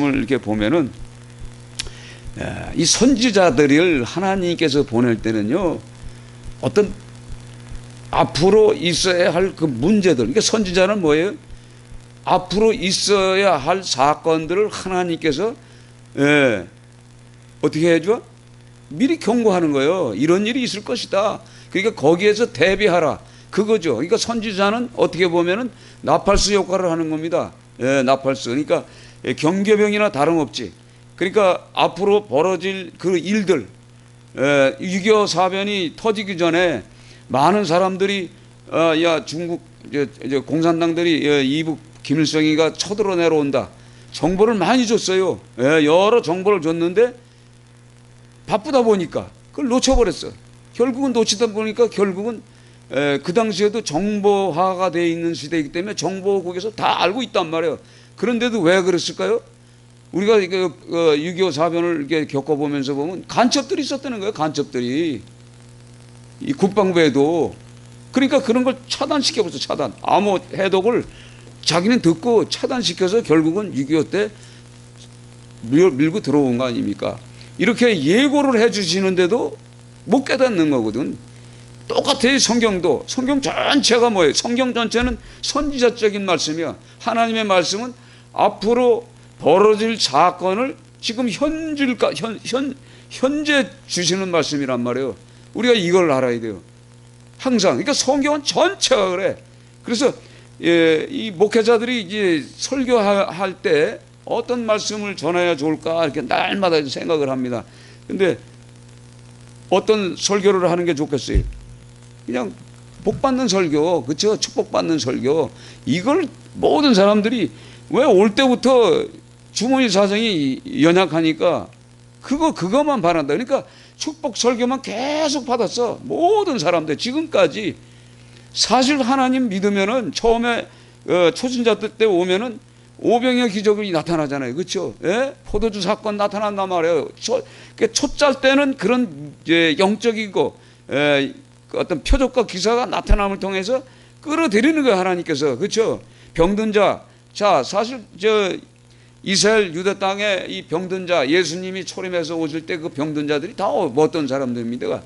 말씀을 이렇게 보면은 이 선지자들을 하나님께서 보낼 때는요, 어떤 앞으로 있어야 할 그 문제들, 그러니까 선지자는 뭐예요? 앞으로 있어야 할 사건들을 하나님께서 어떻게 해줘? 미리 경고하는 거예요. 이런 일이 있을 것이다. 그러니까 거기에서 대비하라. 그거죠. 그러니까 선지자는 어떻게 보면은 나팔수 역할을 하는 겁니다. 나팔수. 그러니까 경계병이나 다름없지. 그러니까 앞으로 벌어질 그 일들, 6.25 사변이 터지기 전에 많은 사람들이 야 중국 이제 공산당들이 이북 김일성이가 쳐들어 내려온다. 정보를 많이 줬어요. 여러 정보를 줬는데 바쁘다 보니까 그걸 놓쳐버렸어. 결국은 놓치다 보니까 결국은 그 당시에도 정보화가 되어 있는 시대이기 때문에 정보국에서 다 알고 있단 말이에요. 그런데도 왜 그랬을까요? 우리가 6.25 사변을 이렇게 겪어보면서 보면 간첩들이 있었다는 거예요. 간첩들이. 이 국방부에도. 그러니까 그런 걸 차단시켜버렸어. 차단. 암호 해독을 자기는 듣고 차단시켜서 결국은 6.25 때 밀고 들어온 거 아닙니까? 이렇게 예고를 해 주시는데도 못 깨닫는 거거든. 똑같아요. 성경도. 성경 전체가 뭐예요? 성경 전체는 선지자적인 말씀이야. 하나님의 말씀은 앞으로 벌어질 사건을 지금 현재 주시는 말씀이란 말이에요. 우리가 이걸 알아야 돼요. 항상. 그러니까 성경은 전체가 그래. 그래서 이 목회자들이 이제 설교할 때 어떤 말씀을 전해야 좋을까 이렇게 날마다 생각을 합니다. 근데 어떤 설교를 하는 게 좋겠어요? 그냥 복받는 설교, 그렇죠? 축복받는 설교. 이걸 모든 사람들이 왜 올 때부터 주머니 사정이 연약하니까 그것만 바란다. 그러니까 축복 설교만 계속 받았어. 모든 사람들 지금까지. 사실 하나님 믿으면은 처음에 초신자 때 오면은 오병이어 기적이 나타나잖아요. 그렇죠? 포도주 사건 나타난단 말이에요. 초짤 때는 그런 영적이고 어떤 표적과 기사가 나타남을 통해서 끌어들이는 거예요. 하나님께서. 그렇죠? 병든 자. 자, 사실 이스라엘 유대 땅에 이 병든 자, 예수님이 초림해서 오실 때 그 병든 자들이 다 어떤 사람들입니까?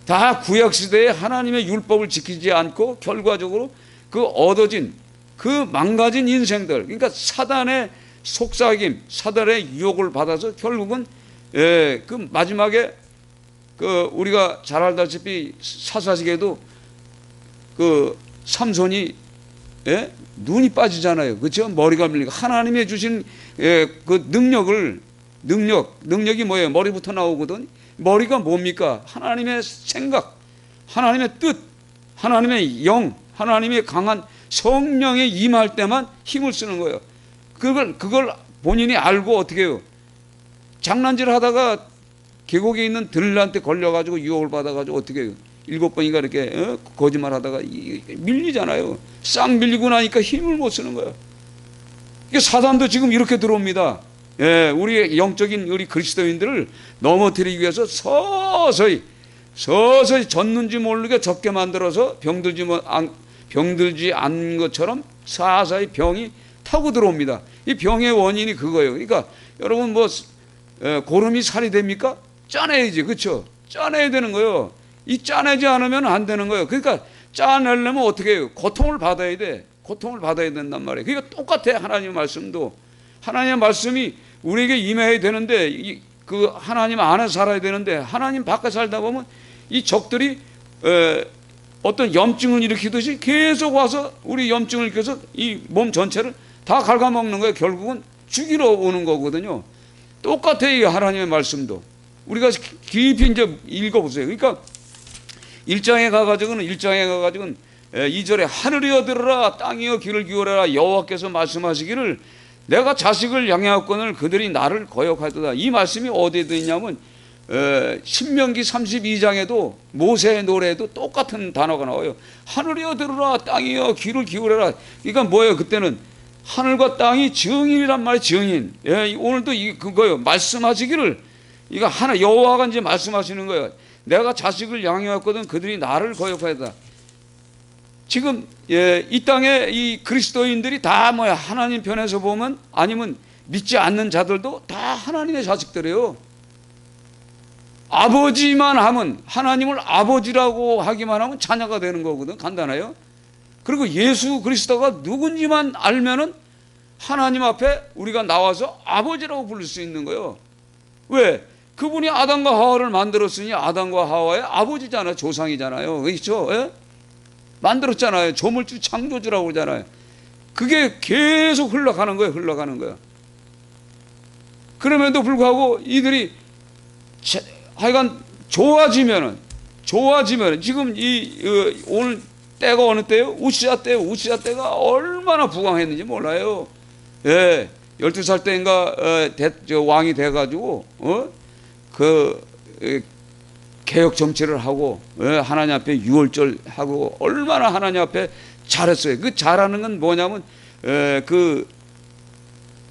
다 구약시대에 하나님의 율법을 지키지 않고 결과적으로 그 얻어진 그 망가진 인생들, 그러니까 사단의 속삭임, 사단의 유혹을 받아서 결국은 그 마지막에 그 우리가 잘 알다시피 사사시계도 그 삼손이 눈이 빠지잖아요. 그렇죠? 머리가 밀리고 하나님의 주신 그 능력이 뭐예요? 머리부터 나오거든. 머리가 뭡니까? 하나님의 생각, 하나님의 뜻, 하나님의 영, 하나님의 강한 성령에 임할 때만 힘을 쓰는 거예요. 그걸 본인이 알고 어떻게 해요? 장난질 하다가 계곡에 있는 들한테 걸려가지고 유혹을 받아가지고 어떻게 해요? 7번인가 이렇게 거짓말 하다가 밀리잖아요. 싹 밀리고 나니까 힘을 못 쓰는 거예요. 사단도 지금 이렇게 들어옵니다. 우리 영적인 우리 그리스도인들을 넘어뜨리기 위해서 서서히 졌는지 모르게 적게 만들어서 병들지 않은 것처럼 사사히 병이 타고 들어옵니다. 이 병의 원인이 그거예요. 그러니까 여러분 고름이 살이 됩니까? 짜내야지. 그렇죠? 짜내야 되는 거예요. 이 짜내지 않으면 안 되는 거예요. 그러니까 짜내려면 어떻게 해요? 고통을 받아야 돼. 고통을 받아야 된단 말이에요. 그러니까 똑같아. 하나님의 말씀도. 하나님의 말씀이 우리에게 임해야 되는데 그 하나님 안에 살아야 되는데 하나님 밖에 살다 보면 이 적들이 어떤 염증을 일으키듯이 계속 와서 우리 염증을 일으켜서 이 몸 전체를 다 갉아먹는 거예요. 결국은 죽이러 오는 거거든요. 똑같아요. 이 하나님의 말씀도. 우리가 깊이 이제 읽어보세요. 그러니까 1장에 가가지고는 2절에 하늘이여 들으라 땅이여 귀를 기울여라 여호와께서 말씀하시기를 내가 자식을 양해하거늘 그들이 나를 거역하도다. 이 말씀이 어디에 있냐면 신명기 32장에도 모세의 노래에도 똑같은 단어가 나와요. 하늘이여 들으라 땅이여 귀를 기울여라. 그러니까 뭐예요? 그때는 하늘과 땅이 증인이란 말이에요. 증인. 오늘도 그거예요. 말씀하시기를 이거 하나 여호와가 이제 말씀하시는 거예요. 내가 자식을 양해했거든 그들이 나를 거역하였다. 지금 이 땅에 이 그리스도인들이 다 뭐야 하나님 편에서 보면 아니면 믿지 않는 자들도 다 하나님의 자식들이에요. 아버지만 하면, 하나님을 아버지라고 하기만 하면 자녀가 되는 거거든. 간단해요. 그리고 예수 그리스도가 누군지만 알면은 하나님 앞에 우리가 나와서 아버지라고 부를 수 있는 거예요. 왜? 그분이 아담과 하와를 만들었으니 아담과 하와의 아버지잖아요. 조상이잖아요. 그렇죠? 예? 만들었잖아요. 조물주 창조주라고 그러잖아요. 그게 계속 흘러가는 거예요. 흘러가는 거예요. 그럼에도 불구하고 이들이 하여간 좋아지면은 지금 오늘 때가 어느 때요? 우시아 때요. 우시아 때가 얼마나 부강했는지 몰라요. 예, 12살 때인가 왕이 돼가지고 개혁 정치를 하고 하나님 앞에 유월절 하고 얼마나 하나님 앞에 잘했어요. 그 잘하는 건 뭐냐면 그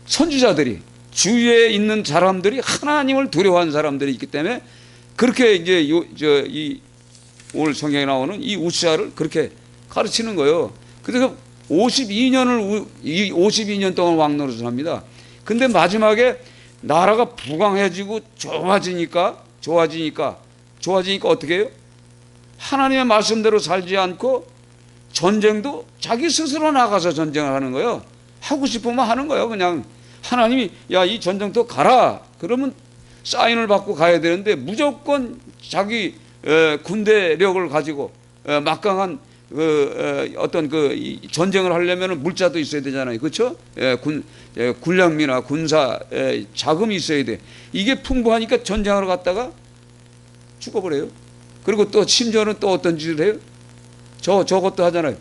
선지자들이 주위에 있는 사람들이 하나님을 두려워하는 사람들이 있기 때문에 그렇게 이제 이 오늘 성경에 나오는 이 우시아를 그렇게 가르치는 거예요. 그래서 52년 동안 왕노릇을 합니다. 근데 마지막에 나라가 부강해지고 좋아지니까 어떻게 해요? 하나님의 말씀대로 살지 않고 전쟁도 자기 스스로 나가서 전쟁을 하는 거예요. 하고 싶으면 하는 거예요. 그냥 하나님이 야, 이 전쟁터 가라. 그러면 사인을 받고 가야 되는데 무조건 자기 군대력을 가지고 막강한 어떤 전쟁을 하려면 물자도 있어야 되잖아요. 그렇죠? 군량미나 군사 자금이 있어야 돼. 이게 풍부하니까 전쟁하러 갔다가 죽어버려요. 그리고 또 심지어는 또 어떤 짓을 해요? 저것도 하잖아요.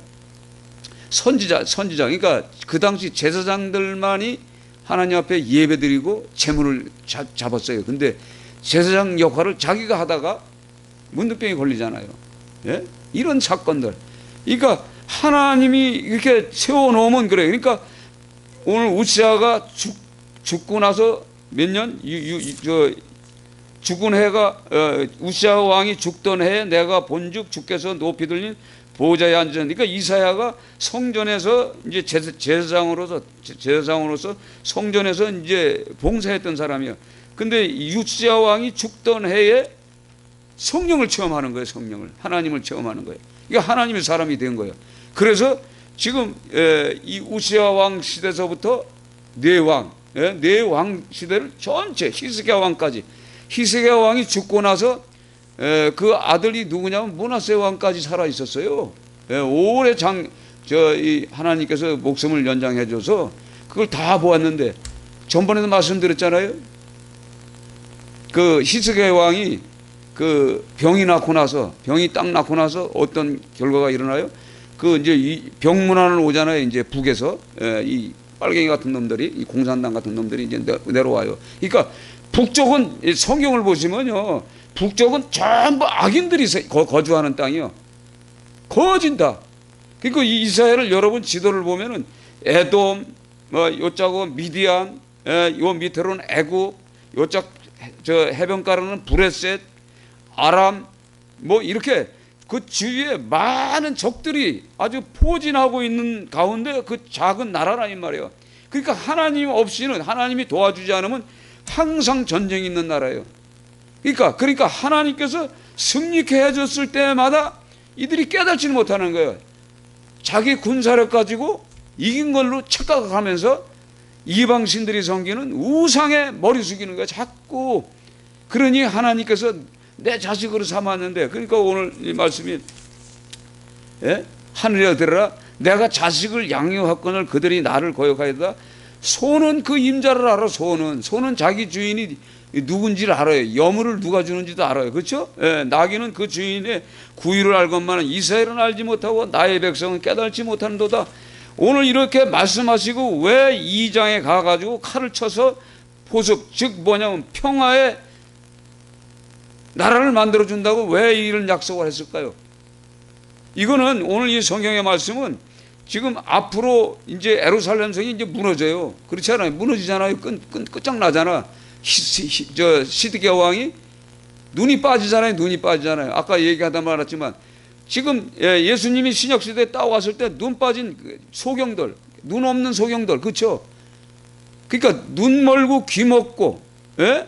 선지자. 그러니까 그 당시 제사장들만이 하나님 앞에 예배드리고 제물을 잡았어요. 근데 제사장 역할을 자기가 하다가 문득병이 걸리잖아요. 예? 이런 사건들. 그러니까 하나님이 이렇게 세워놓으면 그래요. 그러니까 오늘 우시아가 죽고 나서 몇 년? 죽은 해가 우시아 왕이 죽던 해에 내가 본즉 주께서 높이 들린 보좌에 앉으셨는데, 그러니까 이사야가 성전에서 이제 제사장으로서 성전에서 이제 봉사했던 사람이에요. 근데 우시아 왕이 죽던 해에 성령을 체험하는 거예요. 성령을, 하나님을 체험하는 거예요. 그러니까 하나님의 사람이 된 거예요. 그래서 지금 이 우시아 왕 시대서부터 네 왕 시대를 전체 히스기야 왕까지, 히스기야 왕이 죽고 나서 그 아들이 누구냐면 므낫세 왕까지 살아 있었어요. 오래 이 하나님께서 목숨을 연장해 줘서 그걸 다 보았는데, 전번에도 말씀드렸잖아요. 그 히스기야 왕이 그 병이 딱 낳고 나서 어떤 결과가 일어나요? 그 이제 이 병문안을 오잖아요. 이제 북에서 이 빨갱이 같은 놈들이, 이 공산당 같은 놈들이 이제 내려와요. 그러니까 북쪽은, 성경을 보시면요, 북쪽은 전부 악인들이 거주하는 땅이요. 거진다. 그러니까 이 이스라엘을 여러분 지도를 보면은 에돔, 요짝은 미디안, 요 밑으로는 애굽, 요짝 해변가로는 브레셋, 아람, 이렇게 그 주위에 많은 적들이 아주 포진하고 있는 가운데 그 작은 나라라 이 말이에요. 그러니까 하나님 없이는, 하나님이 도와주지 않으면 항상 전쟁이 있는 나라예요. 그러니까 하나님께서 승리케 해줬을 때마다 이들이 깨닫지는 못하는 거예요. 자기 군사력 가지고 이긴 걸로 착각하면서 이방신들이 섬기는 우상에 머리 숙이는 거예요. 자꾸. 그러니 하나님께서 내 자식으로 삼았는데, 그러니까 오늘 이 말씀이 하늘에 들으라, 내가 자식을 양육하거늘 그들이 나를 거역하였다. 소는 그 임자를 알아. 소는 자기 주인이 누군지를 알아요. 여물을 누가 주는지도 알아요. 그렇죠? 나귀는 그 주인의 구유를 알건만은 이스라엘은 알지 못하고 나의 백성은 깨달지 못하는도다. 오늘 이렇게 말씀하시고 왜 2장에 가가지고 칼을 쳐서 보습, 즉 뭐냐면 평화의 나라를 만들어준다고 왜 이런 약속을 했을까요? 이거는 오늘 이 성경의 말씀은 지금 앞으로 이제 예루살렘 성이 이제 무너져요. 그렇지 않아요? 무너지잖아요. 끝장나잖아. 시드기야 왕이 눈이 빠지잖아요. 아까 얘기하다 말았지만 지금 예수님이 신약시대에 따왔을 때 눈 빠진 소경들, 눈 없는 소경들, 그렇죠? 그러니까 눈 멀고 귀 먹고, 예?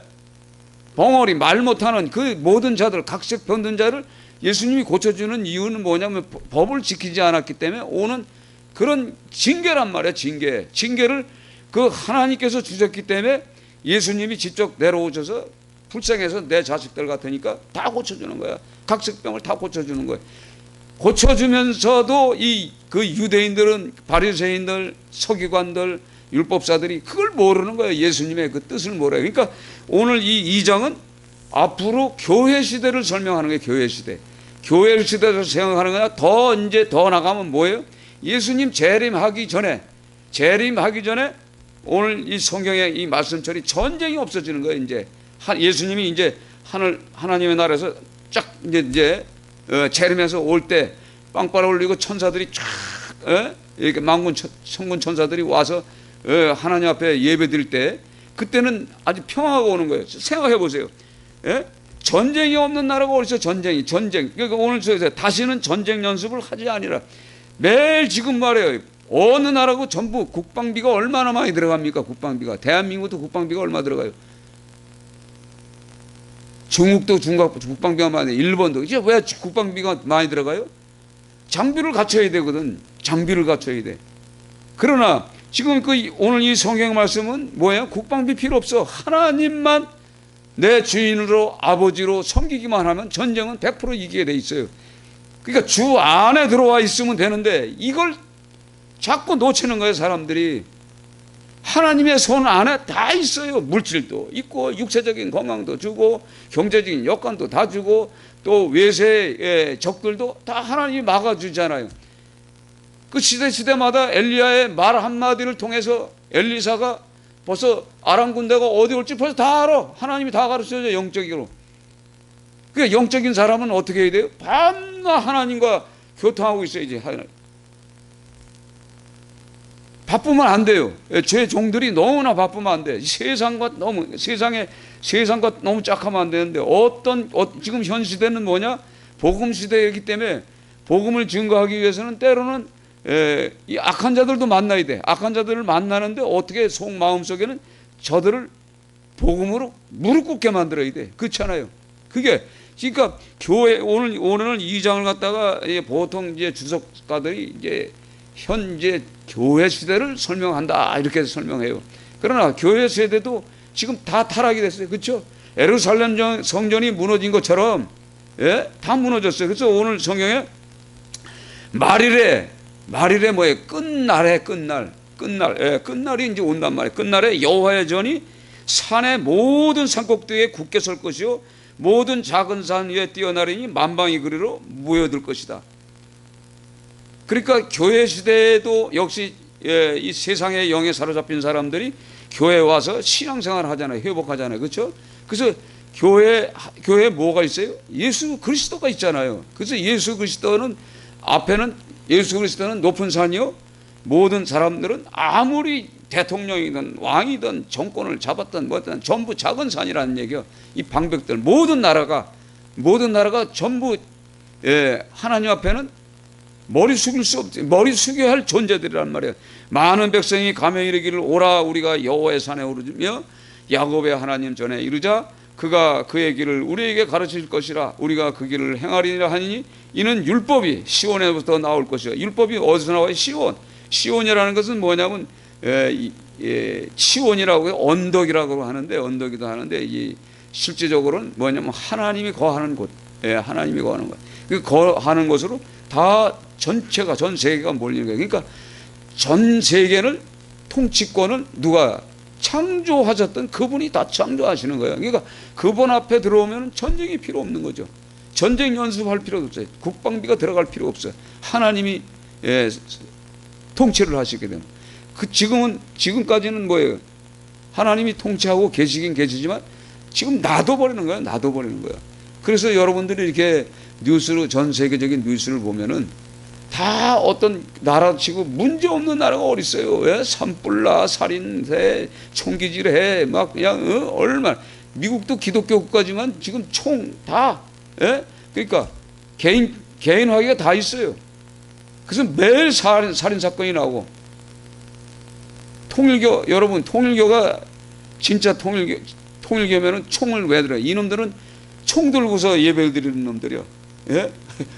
벙어리 말 못하는 그 모든 자들, 각색 병든 자를 예수님이 고쳐주는 이유는 뭐냐면 법을 지키지 않았기 때문에 오는 그런 징계란 말이야. 징계를 그 하나님께서 주셨기 때문에 예수님이 직접 내려오셔서 불쌍해서 내 자식들 같으니까 다 고쳐주는 거야. 각색병을 다 고쳐주는 거야. 고쳐주면서도 그 유대인들은, 바리새인들, 서기관들, 율법사들이 그걸 모르는 거예요. 예수님의 그 뜻을 모르요. 그러니까 오늘 이 2장은 앞으로 교회 시대를 설명하는 거예요. 교회 시대. 교회 시대를 생각하는 거야. 이제 더 나가면 뭐예요? 예수님 재림하기 전에 오늘 이 성경의 이 말씀처럼 전쟁이 없어지는 거예요. 이제 예수님이 이제 하나님의 나라에서 쫙 이제 재림해서 올 때 빵빠라 올리고 천사들이 쫙 이렇게 만군 천군 천사들이 와서 하나님 앞에 예배 드릴 때 그때는 아주 평화가 오는 거예요. 생각해 보세요. 전쟁이 없는 나라가 어디서 전쟁. 그러니까 오늘 다시는 전쟁 연습을 하지 아니라 매일 지금 말해요. 어느 나라고 전부 국방비가 얼마나 많이 들어갑니까? 국방비가. 대한민국도 국방비가 얼마 들어가요? 중국도 국방비가 많이, 일본도. 이제 왜 국방비가 많이 들어가요? 장비를 갖춰야 되거든. 장비를 갖춰야 돼. 그러나 지금 오늘 이 성경 말씀은 뭐예요? 국방비 필요 없어. 하나님만 내 주인으로 아버지로 섬기기만 하면 전쟁은 100% 이기게 돼 있어요. 그러니까 주 안에 들어와 있으면 되는데 이걸 자꾸 놓치는 거예요. 사람들이. 하나님의 손 안에 다 있어요. 물질도 있고 육체적인 건강도 주고 경제적인 여건도 다 주고 또 외세의 적들도 다 하나님이 막아주잖아요. 그 시대마다 엘리야의 말 한마디를 통해서 엘리사가 벌써 아람 군대가 어디 올지 벌써 다 알아. 하나님이 다 가르쳐줘. 영적으로. 그러니까 영적인 사람은 어떻게 해야 돼요? 밤낮 하나님과 교통하고 있어야지. 바쁘면 안 돼요. 제 종들이 너무나 바쁘면 안 돼. 세상과 너무 짝하면 안 되는데 지금 현 시대는 뭐냐? 복음 시대이기 때문에 복음을 증거하기 위해서는 때로는 이 악한 자들도 만나야 돼. 악한 자들을 만나는데 어떻게 마음속에는 저들을 복음으로 무릎 꿇게 만들어야 돼. 그렇잖아요. 그러니까 교회 오늘은 2장을 갖다가 보통 이제 주석가들이 이제 현재 교회 시대를 설명한다 이렇게 설명해요. 그러나 교회 세대도 지금 다 타락이 됐어요. 그렇죠? 예루살렘 성전이 무너진 것처럼 다 무너졌어요. 그래서 오늘 성경에 말일에 뭐예요? 끝날이 이제 온단 말이에요. 끝날에 여호와의 전이 산의 모든 산꼭대기에 굳게 설 것이요 모든 작은 산 위에 뛰어나르니 만방의 거리로 모여들 것이다. 그러니까 교회 시대에도 역시 이 세상의 영에 사로잡힌 사람들이 교회에 와서 신앙생활을 하잖아요. 회복하잖아요. 그렇죠? 그래서 교회에 뭐가 있어요? 예수 그리스도가 있잖아요. 그래서 예수 그리스도는 높은 산이요. 모든 사람들은 아무리 대통령이든 왕이든 정권을 잡았든 뭐든 전부 작은 산이라는 얘기요. 이 방백들 모든 나라가 전부 하나님 앞에는 머리 숙일 수 없지. 머리 숙여야 할 존재들이란 말이에요. 많은 백성이 가며 이르기를 오라 우리가 여호와의 산에 오르며 야곱의 하나님 전에 이르자 그가 그의 길을 우리에게 가르칠 것이라 우리가 그 길을 행하리라 하니 이는 율법이 시온에부터 나올 것이요. 율법이 어디서 나와요? 시온이라는 것은 뭐냐면 시온이라고 언덕이라고 하는데 언덕이기도 하는데 이 실제적으로는 뭐냐면 하나님이 거하는 곳. 하나님이 거하는 곳. 그 거하는 곳으로 다 전체가 전 세계가 몰리는 거예요. 그러니까 전 세계를 통치권을 누가 창조하셨던 그분이 다 창조하시는 거예요. 그러니까 그분 앞에 들어오면 전쟁이 필요 없는 거죠. 전쟁 연습할 필요도 없어요. 국방비가 들어갈 필요 없어요. 하나님이 통치를 하시게 되면 지금까지는 뭐예요? 하나님이 통치하고 계시긴 계시지만 지금 놔둬버리는 거예요. 그래서 여러분들이 이렇게 뉴스로 전 세계적인 뉴스를 보면은 다 어떤 나라치고 문제 없는 나라가 어디 있어요? 산불나 살인해 총기질해 막 그냥 얼마 미국도 기독교 국가지만 지금 총 다 그러니까 개인화기가 다 있어요. 그래서 매일 살인 사건이 나오고 통일교, 여러분, 통일교가 진짜 통일교면은 총을 왜 들어요? 이놈들은 총 들고서 예배를 드리는 놈들이요. 예?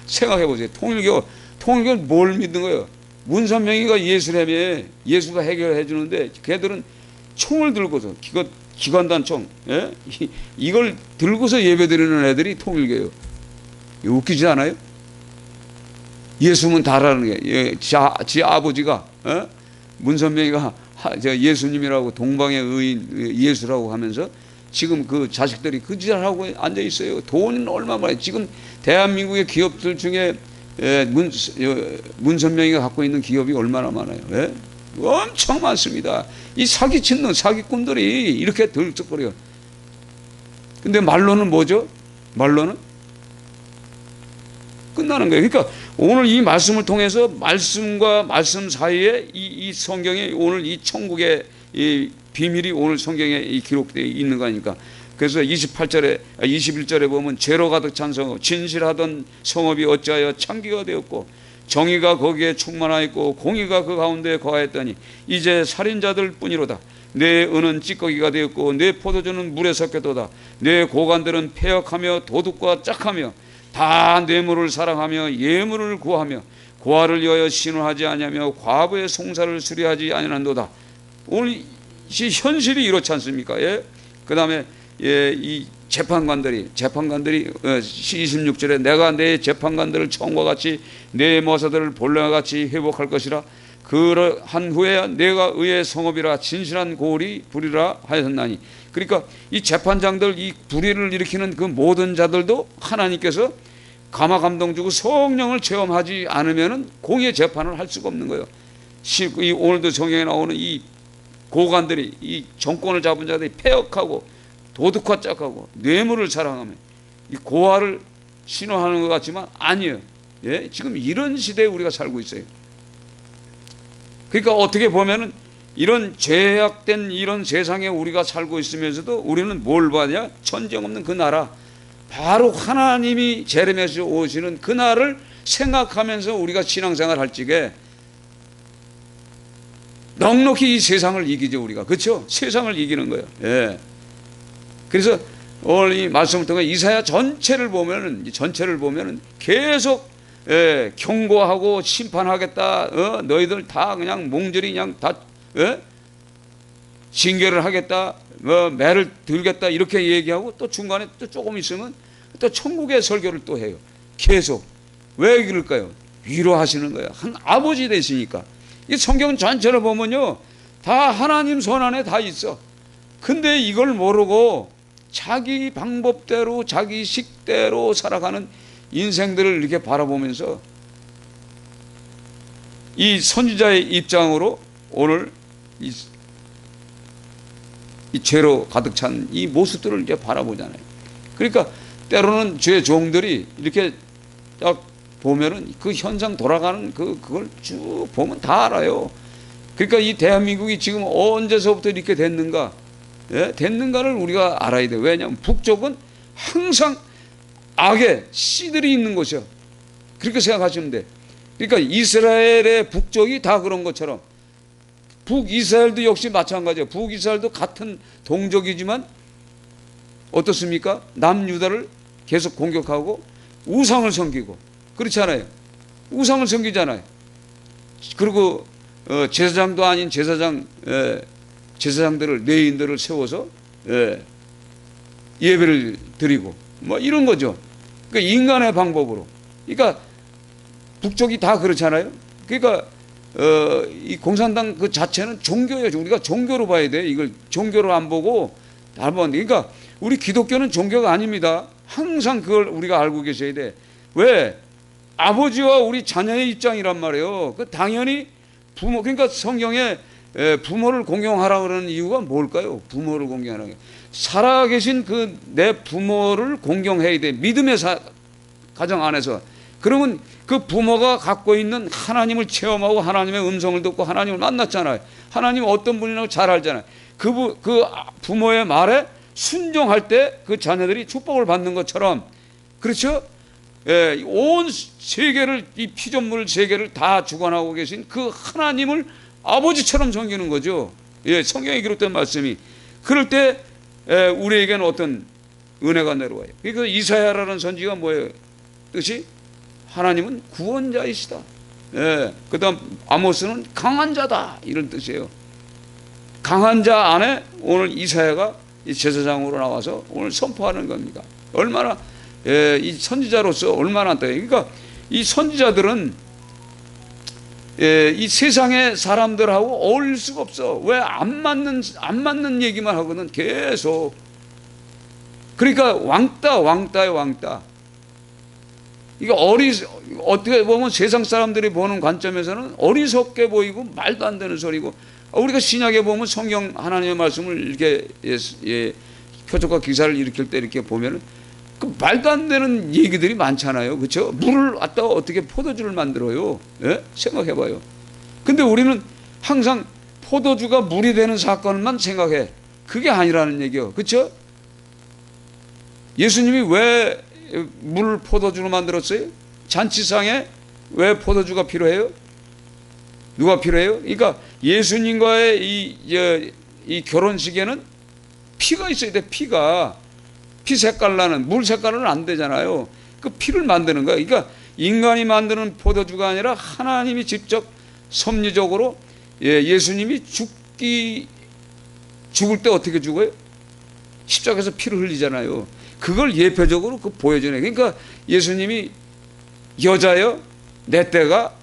생각해 보세요. 통일교는 뭘 믿는 거예요? 문선명이가 예수라며, 예수가 해결해 주는데 걔들은 총을 들고서 기관단총, 예? 이걸 들고서 예배드리는 애들이 통일교예요. 웃기지 않아요? 예수면 다라는 게, 지 아버지가, 문선명이가 예수님이라고 동방의 의인 예수라고 하면서 지금 그 자식들이 그 짓하고 앉아 있어요. 돈은 얼마나 지금 대한민국의 기업들 중에 문선명이가 갖고 있는 기업이 얼마나 많아요. 예? 엄청 많습니다. 이 사기친 놈, 사기꾼들이 이렇게 들썩거려요. 근데 말로는 뭐죠? 말로는 끝나는 거예요. 그러니까 오늘 이 말씀을 통해서 말씀과 말씀 사이에 이 성경에 오늘 이 천국의 이 비밀이 오늘 성경에 기록되어 있는 거니까. 그래서 21절에 보면 죄로 가득 찬 성읍, 진실하던 성읍이 어찌하여 창기가 되었고 정의가 거기에 충만하였고 공의가 그 가운데 거하였더니 이제 살인자들 뿐이로다. 내 은은 찌꺼기가 되었고 내 포도주는 물에 섞였도다. 내 고관들은 패역하며 도둑과 짝하며 다 뇌물을 사랑하며 예물을 구하며 고아를 위하여 신원하지 아니하며 과부의 송사를 수리하지 아니한도다. 오늘 이 현실이 이렇지 않습니까? 예? 그 다음에 이 재판관들이 26절에 내가 내 재판관들을 처음과 같이 내 모사들을 본래와 같이 회복할 것이라. 그러한 후에 내가 의의 성읍이라 진실한 고을이 부리라 하였나니. 그러니까 이 재판장들, 이 불의를 일으키는 그 모든 자들도 하나님께서 감화 감동 주고 성령을 체험하지 않으면은 공의 재판을 할 수가 없는 거예요. 오늘도 성경에 나오는 이 고관들이, 이 정권을 잡은 자들이 패역하고 도둑과 짝하고 뇌물을 사랑하며 이 고아를 신호하는 것 같지만 아니에요. 예? 지금 이런 시대에 우리가 살고 있어요. 그러니까 어떻게 보면은 이런 죄악된 이런 세상에 우리가 살고 있으면서도 우리는 뭘 봐야? 전쟁 없는 그 나라, 바로 하나님이 제르메시아 오시는 그 날을 생각하면서 우리가 신앙생활 할 적에 넉넉히 이 세상을 이기죠. 우리가. 그렇죠? 세상을 이기는 거예요. 예. 그래서 오늘 이 말씀을 통해 이사야 전체를 보면은 계속 경고하고 심판하겠다. 너희들 다 그냥 몽절이 그냥 다 징계를 하겠다. 매를 들겠다. 이렇게 얘기하고 또 중간에 또 조금 있으면 또 천국의 설교를 또 해요. 계속. 왜 그럴까요? 위로하시는 거예요. 한 아버지 되시니까. 이 성경 전체를 보면요, 다 하나님 손 안에 다 있어. 근데 이걸 모르고 자기 방법대로 자기 식대로 살아가는 인생들을 이렇게 바라보면서 이 선지자의 입장으로 오늘 이 죄로 가득 찬 이 모습들을 이제 바라보잖아요. 그러니까 때로는 죄 종들이 이렇게 딱 보면은 그 현상 돌아가는 그걸 쭉 보면 다 알아요. 그러니까 이 대한민국이 지금 언제서부터 이렇게 됐는가? 예? 됐는가를 우리가 알아야 돼요. 왜냐하면 북쪽은 항상 악의 씨들이 있는 곳이요. 그렇게 생각하시면 돼. 그러니까 이스라엘의 북쪽이 다 그런 것처럼 북이스라엘도 역시 마찬가지예요. 북이스라엘도 같은 동족이지만 어떻습니까? 남유다를 계속 공격하고 우상을 섬기고 그렇지 않아요? 우상을 섬기잖아요. 그리고 제사장도 아닌 제사장들을 레위인들을 세워서 예배를 드리고 뭐 이런 거죠. 그러니까 인간의 방법으로. 그러니까 북쪽이 다 그렇잖아요. 그러니까 이 공산당 그 자체는 종교예요. 우리가 종교로 봐야 돼. 이걸 종교로 안 보고 한번. 그러니까 우리 기독교는 종교가 아닙니다. 항상 그걸 우리가 알고 계셔야 돼. 왜? 아버지와 우리 자녀의 입장이란 말이에요. 그 당연히 부모, 그러니까 성경에 부모를 공경하라 그러는 이유가 뭘까요? 부모를 공경하라. 살아계신 그 내 부모를 공경해야 돼. 믿음의 가정 안에서. 그러면 그 부모가 갖고 있는 하나님을 체험하고 하나님의 음성을 듣고 하나님을 만났잖아요. 하나님 어떤 분이라고 잘 알잖아요. 그 부모의 말에 순종할 때 그 자녀들이 축복을 받는 것처럼, 그렇죠? 예, 온 세계를, 이 피조물 세계를 다 주관하고 계신 그 하나님을 아버지처럼 섬기는 거죠. 예, 성경에 기록된 말씀이. 그럴 때 우리에게는 어떤 은혜가 내려와요. 그러니까 이사야라는 선지가 뭐예요? 뜻이 하나님은 구원자이시다. 예, 그다음 아모스는 강한 자다, 이런 뜻이에요. 강한 자 안에 오늘 이사야가 이 제사장으로 나와서 오늘 선포하는 겁니다. 얼마나 이 선지자로서 얼마나 또, 그러니까 이 선지자들은 이 세상의 사람들하고 어울릴 수가 없어. 왜? 안 맞는 얘기만 하거든, 계속. 그러니까 왕따의 왕따. 이게 어떻게 보면 세상 사람들이 보는 관점에서는 어리석게 보이고 말도 안 되는 소리고, 우리가 신약에 보면 성경 하나님의 말씀을 이렇게 표적과 기사를 일으킬 때 이렇게 보면은 그 말도 안 되는 얘기들이 많잖아요. 그렇죠? 물을 갖다가 어떻게 포도주를 만들어요? 예? 생각해봐요. 근데 우리는 항상 포도주가 물이 되는 사건만 생각해. 그게 아니라는 얘기요. 그렇죠? 예수님이 왜 물을 포도주로 만들었어요? 잔치상에 왜 포도주가 필요해요? 누가 필요해요? 그러니까 예수님과의 이 결혼식에는 피가 있어야 돼. 피 색깔 나는, 물 색깔은 안 되잖아요. 그 피를 만드는 거야. 그러니까 인간이 만드는 포도주가 아니라 하나님이 직접 섭리적으로, 예수님이 죽을 때 어떻게 죽어요? 십자가에서 피를 흘리잖아요. 그걸 예표적으로 보여주네. 그러니까 예수님이 여자여 내 때가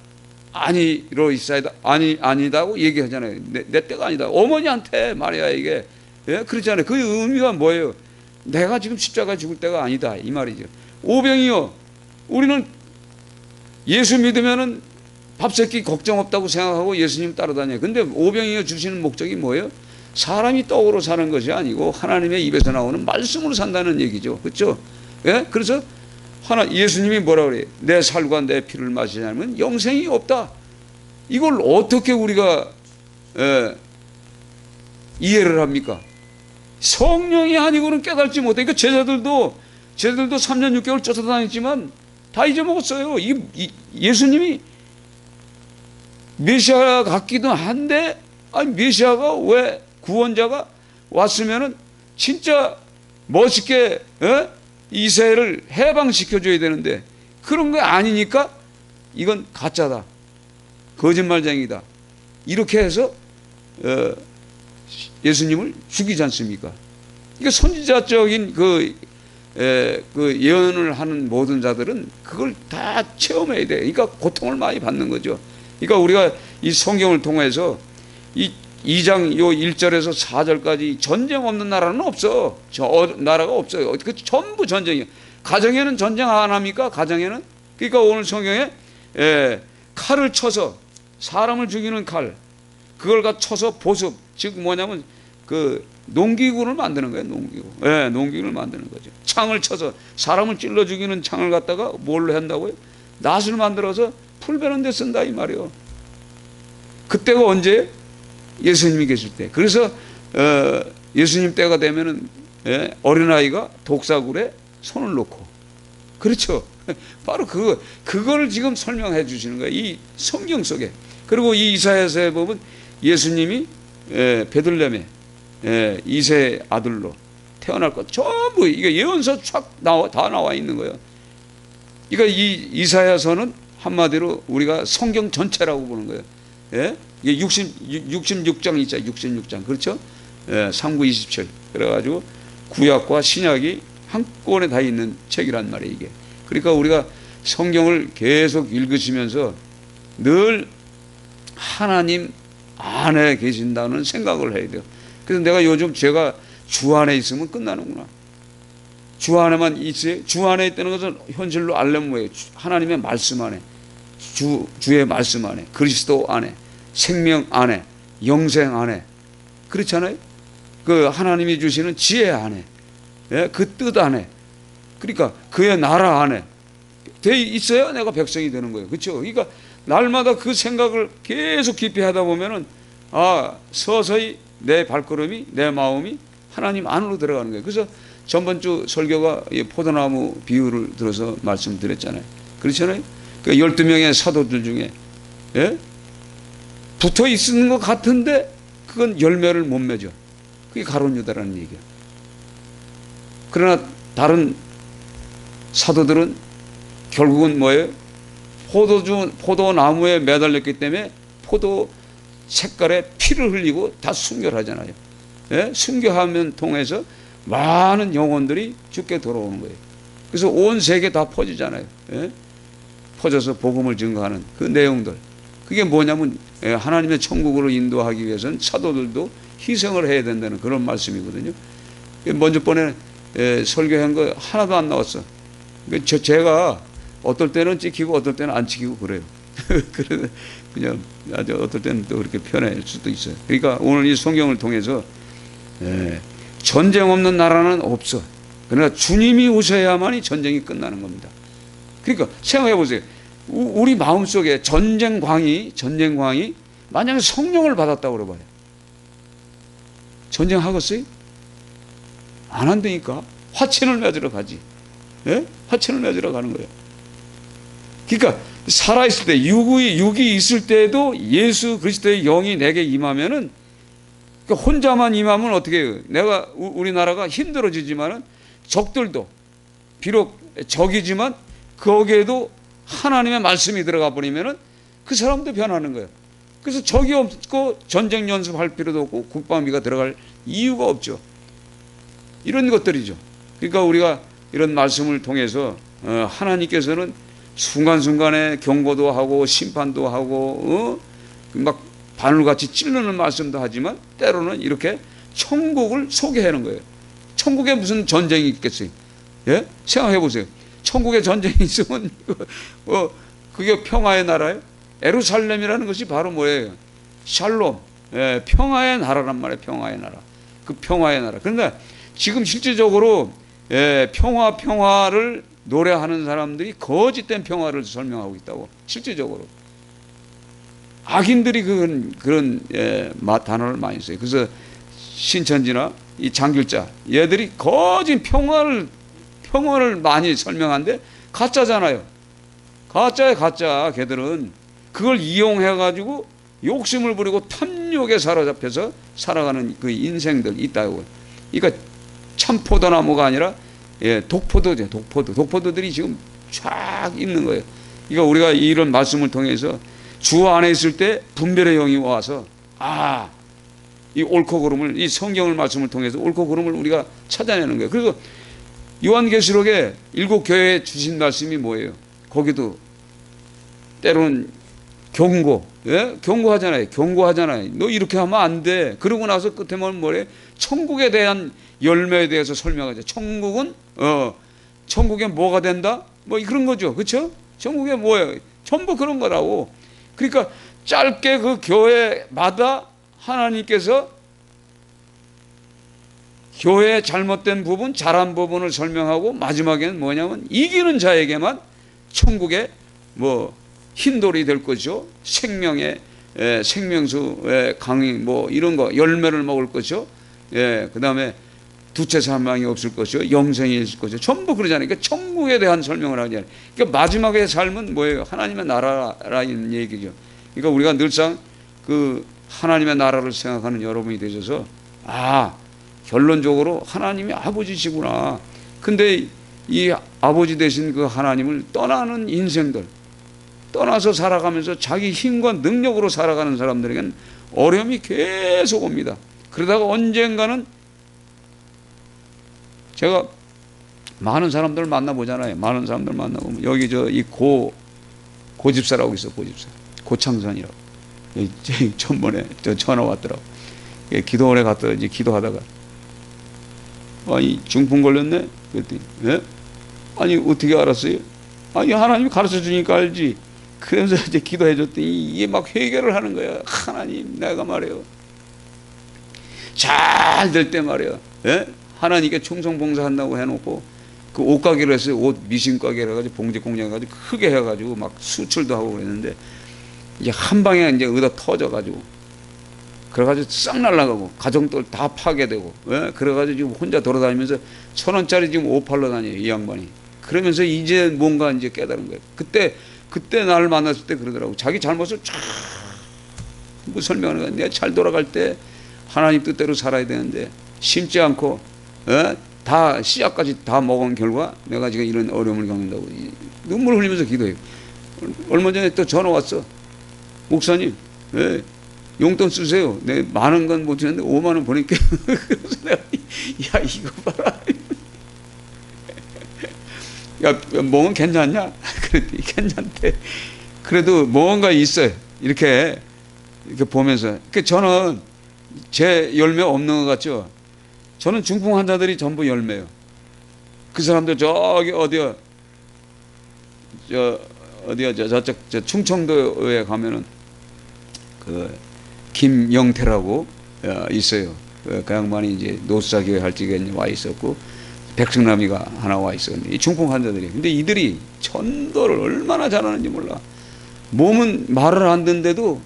아니로 있어야다, 아니다고 얘기하잖아요. 내 때가 아니다. 어머니한테 마리아에게, 예? 그렇잖아요. 그 의미가 뭐예요? 내가 지금 십자가 죽을 때가 아니다, 이 말이죠. 오병이요, 우리는 예수 믿으면은 밥 새끼 걱정 없다고 생각하고 예수님 따라다녀요. 근데 오병이어 주시는 목적이 뭐예요? 사람이 떡으로 사는 것이 아니고 하나님의 입에서 나오는 말씀으로 산다는 얘기죠. 그렇죠? 예? 그래서 예수님이 뭐라 그래요? 내 살과 내 피를 마시지 않으면 영생이 없다. 이걸 어떻게 우리가 이해를 합니까? 성령이 아니고는 깨달지 못해. 그러니까 제자들도 3년 6개월 쫓아다녔지만 다 잊어먹었어요. 예수님이 메시아 같기도 한데, 아니 메시아가 왜, 구원자가 왔으면은 진짜 멋있게 이스라엘을 해방시켜줘야 되는데 그런 거 아니니까 이건 가짜다, 거짓말쟁이다, 이렇게 해서 예수님을 죽이지 않습니까? 그러니까 선지자적인 그 예언을 하는 모든 자들은 그걸 다 체험해야 돼. 그러니까 고통을 많이 받는 거죠. 그러니까 우리가 이 성경을 통해서 이 2장 요 1절에서 4절까지 전쟁 없는 나라는 없어. 나라가 없어요. 그 전부 전쟁이에요. 가정에는 전쟁 안 합니까? 가정에는. 그러니까 오늘 성경에 칼을 쳐서, 사람을 죽이는 칼, 그걸 쳐서 보습, 즉 뭐냐면 그 농기구를 만드는 거예요. 농기구를 만드는 거죠. 창을 쳐서 사람을 찔러 죽이는 창을 갖다가 뭘로 한다고요? 낫을 만들어서 풀 베는 데 쓴다, 이 말이에요. 그때가 언제? 예수님이 계실 때. 그래서 예수님 때가 되면은 어린아이가 독사굴에 손을 놓고, 그렇죠? 바로 그걸 지금 설명해 주시는 거예요, 이 성경 속에. 그리고 이 이사야서에 보면 예수님이 베들레헴에 이세 아들로 태어날 것 전부 이게 예언서 쫙 다 나와 있는 거예요. 그러니까 이 이사야서는 한마디로 우리가 성경 전체라고 보는 거예요. 예? 이게 66장 있잖아요. 66장. 그렇죠? 39, 27. 그래가지고 구약과 신약이 한권에 다 있는 책이란 말이에요, 이게. 그러니까 우리가 성경을 계속 읽으시면서 늘 하나님 안에 계신다는 생각을 해야 돼요. 그래서 내가 요즘 제가 주 안에 있으면 끝나는구나. 주 안에만 있어요. 주 안에 있다는 것은 현실로 알려면 뭐예요? 하나님의 말씀 안에, 주의 말씀 안에, 그리스도 안에, 생명 안에, 영생 안에, 그렇잖아요. 그 하나님이 주시는 지혜 안에, 그 뜻 안에, 그러니까 그의 나라 안에 돼 있어야 내가 백성이 되는 거예요. 그렇죠? 그러니까 날마다 그 생각을 계속 깊이 하다 보면은 서서히 내 발걸음이, 내 마음이 하나님 안으로 들어가는 거예요. 그래서 전번주 설교가 포도나무 비유를 들어서 말씀드렸잖아요. 그렇잖아요. 그 12명의 사도들 중에 붙어 있는 것 같은데 그건 열매를 못 맺어. 그게 가룟 유다라는 얘기야. 그러나 다른 사도들은 결국은 뭐예요? 포도나무에 매달렸기 때문에 포도 색깔에 피를 흘리고 다 순교하잖아요. 예? 순교하면 통해서 많은 영혼들이 죽게 돌아오는 거예요. 그래서 온 세계 다 퍼지잖아요. 예? 퍼져서 복음을 증거하는 그 내용들. 그게 뭐냐면 하나님의 천국으로 인도하기 위해서는 사도들도 희생을 해야 된다는 그런 말씀이거든요. 먼저 번에 설교한 거 하나도 안 나왔어. 제가 어떨 때는 찍히고 어떨 때는 안 찍히고 그래요. 그래서 그냥 아주 어떨 때는 또 그렇게 편할 수도 있어요. 그러니까 오늘 이 성경을 통해서 전쟁 없는 나라는 없어. 그러나 주님이 오셔야만이 전쟁이 끝나는 겁니다. 그러니까 생각해 보세요. 우리 마음속에 전쟁광이 만약에 성령을 받았다고 그러봐요. 전쟁하겠어요? 안 한다니까. 화친을 맺으러 가지. 예? 화친을 맺으러 가는 거예요. 그러니까 살아있을 때 육이 있을 때에도 예수 그리스도의 영이 내게 임하면은, 그러니까 혼자만 임하면 어떻게 해요? 우리나라가 힘들어지지만은 적들도 비록 적이지만 거기에도 하나님의 말씀이 들어가 버리면은 그 사람도 변하는 거예요. 그래서 적이 없고 전쟁 연습할 필요도 없고 국방비가 들어갈 이유가 없죠. 이런 것들이죠. 그러니까 우리가 이런 말씀을 통해서 하나님께서는 순간순간에 경고도 하고 심판도 하고 막 바늘같이 찌르는 말씀도 하지만 때로는 이렇게 천국을 소개하는 거예요. 천국에 무슨 전쟁이 있겠어요? 예? 생각해 보세요. 천국에 전쟁이 있으면 그게 평화의 나라예요. 예루살렘이라는 것이 바로 뭐예요? 샬롬, 평화의 나라란 말이에요. 평화의 나라. 그 평화의 나라. 그런데 지금 실질적으로 평화를 노래하는 사람들이 거짓된 평화를 설명하고 있다고. 실질적으로 악인들이 그런 단어를 많이 써요. 그래서 신천지나 이 장길자 얘들이 거짓 평화를 많이 설명하는데 가짜잖아요. 가짜야 가짜. 걔들은 그걸 이용해가지고 욕심을 부리고 탐욕에 사로잡혀서 살아가는 그 인생들 있다고. 그러니까 참 포도나무가 아니라 독포도죠. 독포도들이 지금 쫙 있는 거예요. 그러니까 우리가 이런 말씀을 통해서 주 안에 있을 때 분별의 영이 와서 이 옳고 그름을, 이 성경을 말씀을 통해서 옳고 그름을 우리가 찾아내는 거예요. 그래서 요한계시록에 7 교회에 주신 말씀이 뭐예요? 거기도 때로는 경고하잖아요. 너 이렇게 하면 안 돼. 그러고 나서 끝에 뭐래? 천국에 대한 열매에 대해서 설명하죠. 천국에 뭐가 된다? 뭐 그런 거죠. 그렇죠? 천국에 뭐예요? 전부 그런 거라고. 그러니까 짧게 그 교회마다 하나님께서 교회의 잘못된 부분, 잘한 부분을 설명하고 마지막에는 뭐냐면 이기는 자에게만 천국의 흰돌이 될 것이요, 생명의 생명수의 강이 이런 거 열매를 먹을 것이요, 그 다음에 두채 사망이 없을 것이요, 영생이 있을 것이요, 전부 그러잖아요. 그러니까 천국에 대한 설명을 하잖아요. 그러니까 마지막의 삶은 뭐예요? 하나님의 나라라는 얘기죠. 그러니까 우리가 늘상 그 하나님의 나라를 생각하는 여러분이 되셔서 결론적으로 하나님이 아버지시구나. 근데 이 아버지 되신 그 하나님을 떠나는 인생들, 떠나서 살아가면서 자기 힘과 능력으로 살아가는 사람들에게는 어려움이 계속 옵니다. 그러다가 언젠가는 제가 많은 사람들 만나보잖아요. 많은 사람들 만나보면 여기 이 고집사라고 있어. 고창선이라고. 전번에 전화 왔더라고. 기도원에 갔다 이제 기도하다가 중풍 걸렸네. 그랬더니 아니 어떻게 알았어요? 하나님이 가르쳐 주니까 알지. 그러면서 이제 기도해 줬더니 이게 막 회개를 하는 거야. 하나님, 내가 말이에요, 잘 될 때 말이야, 하나님께 충성봉사한다고 해놓고 그 옷가게를 했어요. 옷 미싱가게를 해가지고 봉지 공장 해가지고 크게 해가지고 막 수출도 하고 그랬는데 이제 한 방에 이제 의다 터져가지고 그래가지고 싹 날라가고 가정들 다 파괴되고, 그래가지고 지금 혼자 돌아다니면서 1,000원짜리 지금 옷 팔러 다녀요, 이 양반이. 그러면서 이제 뭔가 이제 깨달은 거예요. 그때 나를 만났을 때 그러더라고. 자기 잘못을 쫙 설명하는 거야. 내가 잘 돌아갈 때 하나님 뜻대로 살아야 되는데 심지 않고 다 씨앗까지 다 먹은 결과 내가 지금 이런 어려움을 겪는다고 눈물 흘리면서 기도해요. 얼마 전에 또 전화 왔어. 목사님, 용돈 쓰세요. 내 많은 건 못 주는데 5만 원 보낼게요. 그래서 내가 야 이거 봐라. 야 멍은 괜찮냐? 그랬더니 괜찮대. 그래도 뭔가 있어요. 이렇게 보면서. 저는 제 열매 없는 것 같죠? 저는 중풍 환자들이 전부 열매예요. 그 사람들 저기 저쪽 충청도에 가면은 그 김영태라고 있어요. 그 양반이 이제 노수사교회 할지에 와 있었고 백승남이가 하나 와 있었는데 이 중풍 환자들이. 근데 이들이 전도를 얼마나 잘하는지 몰라. 몸은 말을 안 듣는데도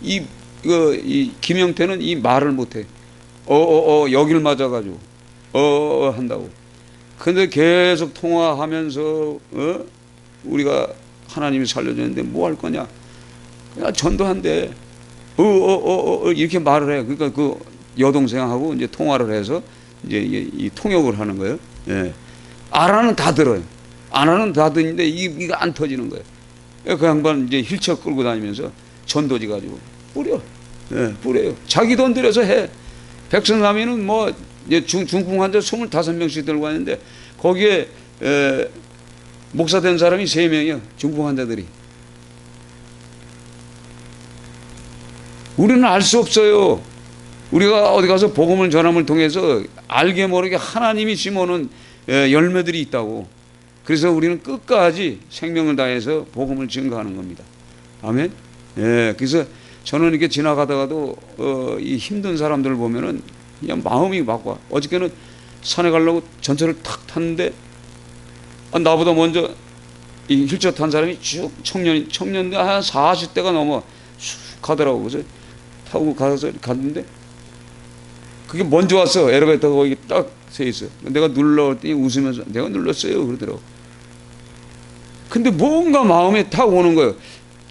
이 김영태는 이 말을 못해. 여길 맞아가지고 한다고. 근데 계속 통화하면서 우리가 하나님이 살려주는데 뭐 할 거냐? 그냥 전도한대. 이렇게 말을 해. 그러니까 그 여동생하고 이제 통화를 해서 이제 이 통역을 하는 거예요. 예. 알아는 다 들어요. 알아는 다 듣는데 이게 안 터지는 거예요. 그 양반 이제 휠체어 끌고 다니면서 전도지 가지고 뿌려요. 자기 돈 들여서 해. 백선남이는 뭐 중풍 환자 25명씩 들고 왔는데 거기에 목사 된 사람이 3명이요. 중풍 환자들이. 우리는 알 수 없어요. 우리가 어디 가서 복음을 전함을 통해서 알게 모르게 하나님이 심어놓은 열매들이 있다고. 그래서 우리는 끝까지 생명을 다해서 복음을 증거하는 겁니다. 아멘. 그래서 저는 이렇게 지나가다가도 이 힘든 사람들을 보면은 그냥 마음이 막 와. 어저께는 산에 가려고 전철을 탁 탔는데 나보다 먼저 이 휠체어 탄 사람이 쭉 청년들 한 40대가 넘어 쑥 가더라고. 그래서 타고 가서 갔는데 그게 먼저 왔어. 에레베이터가 거기 딱 서 있어. 내가 눌렀더니 웃으면서 내가 눌렀어요 그러더라고. 근데 뭔가 마음에 탁 오는 거예요.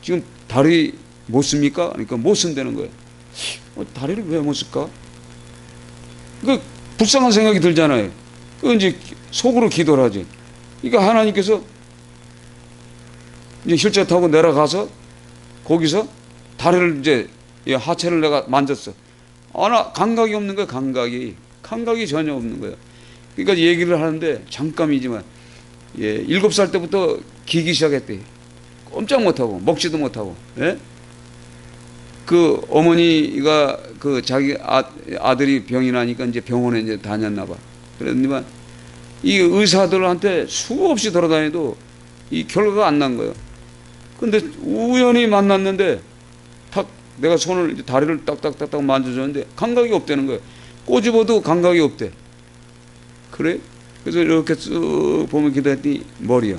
지금 다리 못 씁니까? 그러니까 못 쓴다는 거예요. 다리를 왜 못 쓸까? 그 불쌍한 생각이 들잖아요. 그 이제 속으로 기도를 하지. 그러니까 하나님께서 이제 휠체어 타고 내려가서 거기서 다리를 이제 하체를 내가 만졌어. 나 감각이 없는 거야. 감각이 전혀 없는 거야. 그러니까 얘기를 하는데 잠깐이지만 7살 때부터 기기 시작했대. 꼼짝 못하고 먹지도 못하고. 그 어머니가 그 자기 아들이 병이 나니까 이제 병원에 이제 다녔나 봐. 그랬더니만 이 의사들한테 수없이 돌아다녀도 이 결과가 안 난 거예요. 근데 우연히 만났는데 탁 내가 손을 이제 다리를 딱딱딱딱 만져줬는데 감각이 없다는 거예요. 꼬집어도 감각이 없대. 그래? 그래서 이렇게 쭉 보면 기도했더니 머리야.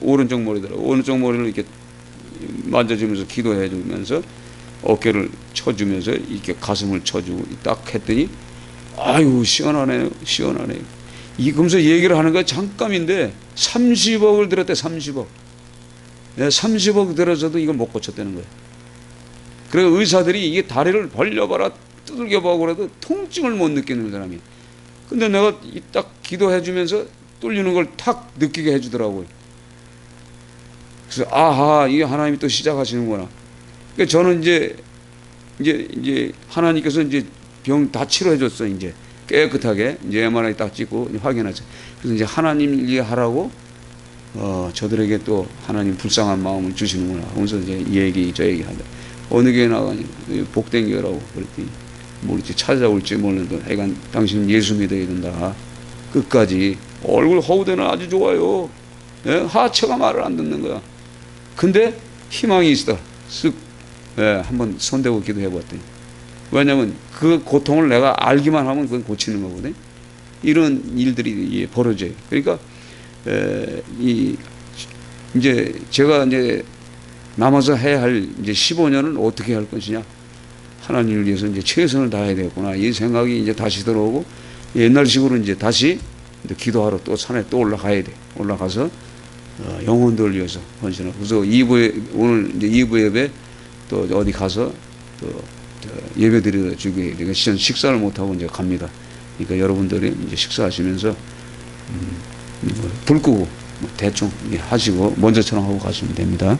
오른쪽 머리더라고. 오른쪽 머리를 이렇게 만져주면서 기도해 주면서 어깨를 쳐주면서 이렇게 가슴을 쳐주고 딱 했더니 아유 시원하네요. 이 금서 얘기를 하는 거 잠깐인데 30억을 들었대. 30억. 30억 들어서도 이걸 못 고쳤다는 거예요. 그래서 의사들이 이게 다리를 벌려봐라 두들겨봐 그래도 통증을 못 느끼는 사람이. 근데 내가 딱 기도해 주면서 뚫리는 걸 탁 느끼게 해주더라고요. 그래서 아하 이게 하나님이 또 시작하시는구나. 그러니까 저는 이제 하나님께서 이제 병 다 치료해 줬어. 이제 깨끗하게 이제 MRI 딱 찍고 확인하죠. 그래서 이제 하나님 일 하라고 저들에게 또 하나님 불쌍한 마음을 주시는구나. 하면서 이제 이 얘기 저 얘기 한다. 어느 교회 나가니 복된 교회라고 그랬더니 모르지 찾아올지 모르는데 하여간 당신 예수 믿어야 된다. 끝까지 얼굴 허우대는 아주 좋아요. 하체가 말을 안 듣는 거야. 근데 희망이 있어. 쓱 한번 손대고 기도해 봤더니. 왜냐면 그 고통을 내가 알기만 하면 그건 고치는 거거든. 이런 일들이 벌어져요. 그러니까 이제 제가 이제 남아서 해야 할 이제 15년은 어떻게 할 것이냐. 하나님을 위해서 이제 최선을 다해야 되겠구나. 이 생각이 이제 다시 들어오고 옛날식으로 이제 다시 기도하러 또 산에 또 올라가야 돼. 올라가서 영혼들을 위해서 헌신하고. 그래서 오늘 이제 2부 예배 또 어디 가서 또 예배 드려주기 우리가 식사를 못 하고 이제 갑니다. 그러니까 여러분들이 이제 식사하시면서 불 끄고 대충 하시고 먼저처럼 하고 가시면 됩니다.